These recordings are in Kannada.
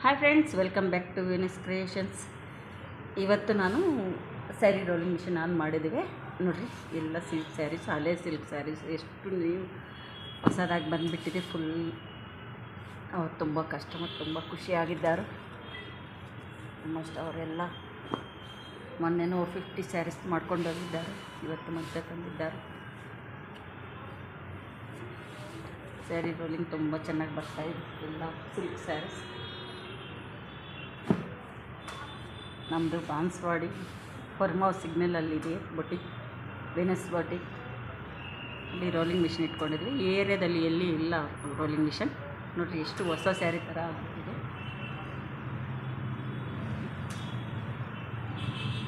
Hi friends, welcome back to Venice creations. ಇವತ್ತು ನಾನು ಸ್ಯಾರಿ ರೋಲಿಂಗ್ ಮಿಷಿನ್ ಆನ್ ಮಾಡಿದ್ದೀವಿ. ನೋಡಿರಿ, ಎಲ್ಲ ಸಿಲ್ಕ್ ಸ್ಯಾರೀಸ್, ಹಳೆ ಸಿಲ್ಕ್ ಸ್ಯಾರೀಸ್ ಎಷ್ಟು ನೀವು ಹೊಸದಾಗಿ ಬಂದುಬಿಟ್ಟಿದೆ. ಫುಲ್ ಅವ್ರು ತುಂಬ ಕಸ್ಟಮರ್ ತುಂಬ ಖುಷಿಯಾಗಿದ್ದಾರೆ. ಆಲ್ಮೋಸ್ಟ್ ಅವರೆಲ್ಲ ಮೊನ್ನೆನೂ 50 ಸ್ಯಾರೀಸ್ ಮಾಡ್ಕೊಂಡು ಹೋಗಿದ್ದಾರೆ. ಇವತ್ತು ಮತ್ತೆ ತಂದಿದ್ದಾರೆ. ಸ್ಯಾರಿ ರೋಲಿಂಗ್ ತುಂಬ ಚೆನ್ನಾಗಿ ಬರ್ತಾಯಿದೆ. ಎಲ್ಲ ಸಿಲ್ಕ್ ಸ್ಯಾರೀಸ್. ನಮ್ಮದು ಬಾನ್ಸ್ವಾಡಿ ಹೊರ್ಮಾವ್ ಸಿಗ್ನಲಲ್ಲಿದೆ ಬೊಟಿಕ್, ವೆನಸ್ ಬೊಟಿಕ್. ಇಲ್ಲಿ ರೋಲಿಂಗ್ ಮಿಷಿನ್ ಇಟ್ಕೊಂಡಿದ್ವಿ. ಈ ಏರಿಯಾದಲ್ಲಿ ಎಲ್ಲಿ ಇಲ್ಲ ರೋಲಿಂಗ್ ಮಿಷಿನ್. ನೋಡಿರಿ, ಎಷ್ಟು ಹೊಸ ಸ್ಯಾರಿ ಥರ ಆಗ್ಬಿಟ್ಟಿದೆ.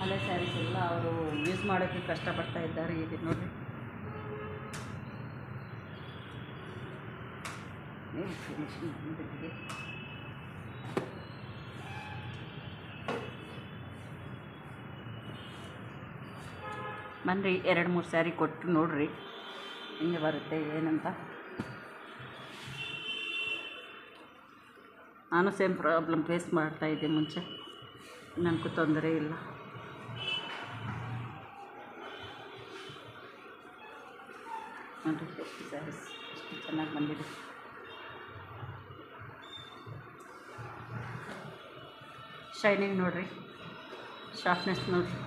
ಹಳೆ ಸ್ಯಾರೀಸ್ ಎಲ್ಲ ಅವರು ಯೂಸ್ ಮಾಡೋಕ್ಕೆ ಕಷ್ಟಪಡ್ತಾ ಇದ್ದಾರೆ. ಇದೆ ನೋಡಿರಿ, ಫಿನಿಶಿಂಗ್ ಬಂದಿದೆ. ಬನ್ನಿರಿ, 2-3 ಸ್ಯಾರಿ ಕೊಟ್ಟು ನೋಡಿರಿ ಹೆಂಗೆ ಬರುತ್ತೆ ಏನಂತ. ನಾನು ಸೇಮ್ ಪ್ರಾಬ್ಲಮ್ ಫೇಸ್ ಮಾಡ್ತಾಯಿದ್ದೆ ಮುಂಚೆ, ನನಗೂ ತೊಂದರೆ ಇಲ್ಲ. ನೋಡಿರಿ, ಎಷ್ಟು ಸ್ಯಾರೀಸ್ ಎಷ್ಟು ಚೆನ್ನಾಗಿ ಬಂದಿದೆ. ಶೈನಿಂಗ್ ನೋಡಿರಿ, ಶಾರ್ಪ್ನೆಸ್ ನೋಡಿರಿ.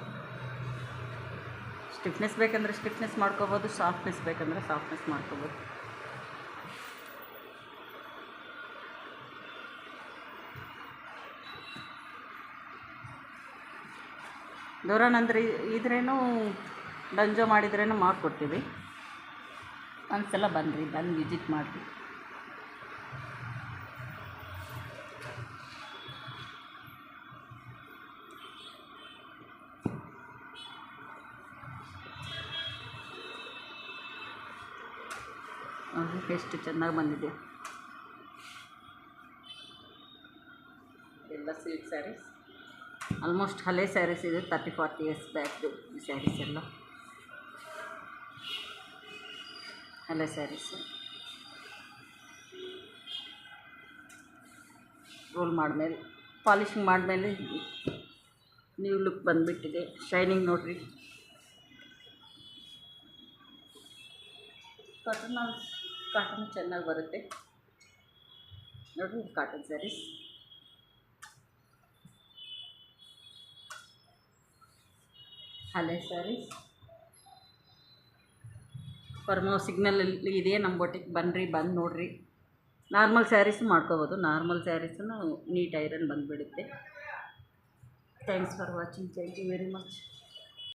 ಸ್ಟಿಫ್ನೆಸ್ ಬೇಕಂದರೆ ಸ್ಟಿಫ್ನೆಸ್ ಮಾಡ್ಕೋಬೋದು, ಸಾಫ್ಟ್ನೆಸ್ ಬೇಕಂದರೆ ಸಾಫ್ಟ್ನೆಸ್ ಮಾಡ್ಕೋಬೋದು. ದೂರನಂದ್ರೆ ಇದ್ರೇನು ಡಂಜೋ ಮಾಡಿದ್ರೇನು ಮಾಡಿಕೊಡ್ತೀವಿ. ಒಂದ್ಸಲ ಬನ್ನಿರಿ, ಬಂದು ವಿಸಿಟ್ ಮಾಡಿರಿ. ನೋಡಿ ಎಷ್ಟು ಚೆನ್ನಾಗಿ ಬಂದಿದೆ. ಎಲ್ಲ ಸಿಲ್ಕ್ ಸ್ಯಾರೀಸ್, ಆಲ್ಮೋಸ್ಟ್ ಹಳೆ ಸ್ಯಾರೀಸ್ ಇದೆ. 30-40 ಇಯರ್ಸ್ ಬ್ಯಾಕ್ದು ಈ ಸ್ಯಾರೀಸ್ ಎಲ್ಲ ಹಳೆ ಸ್ಯಾರೀಸು. ರೋಲ್ ಮಾಡಿದ್ಮೇಲೆ, ಪಾಲಿಶಿಂಗ್ ಮಾಡಿದ್ಮೇಲೆ ನ್ಯೂ ಲುಕ್ ಬಂದುಬಿಟ್ಟಿದೆ. ಶೈನಿಂಗ್ ನೋಡಿರಿ. ಕಾಟನ್ ಚೆನ್ನಾಗಿ ಬರುತ್ತೆ ನೋಡಿರಿ. ಕಾಟನ್ ಸ್ಯಾರೀಸ್, ಹಳೆ ಸ್ಯಾರೀಸ್. ಹೊರ್ಮಾವ್ ಸಿಗ್ನಲಲ್ಲಿ ಇದೆ ನಮ್ಮ ಬೊಟಿಕ್. ಬನ್ನಿರಿ, ಬಂದು ನೋಡಿರಿ. ನಾರ್ಮಲ್ ಸ್ಯಾರೀಸು ಮಾಡ್ಕೋಬೋದು. ನಾರ್ಮಲ್ ಸ್ಯಾರೀಸನ್ನು ನೀಟ್ ಐರನ್ ಬಂದುಬಿಡುತ್ತೆ. Thanks for watching. Thank you very much.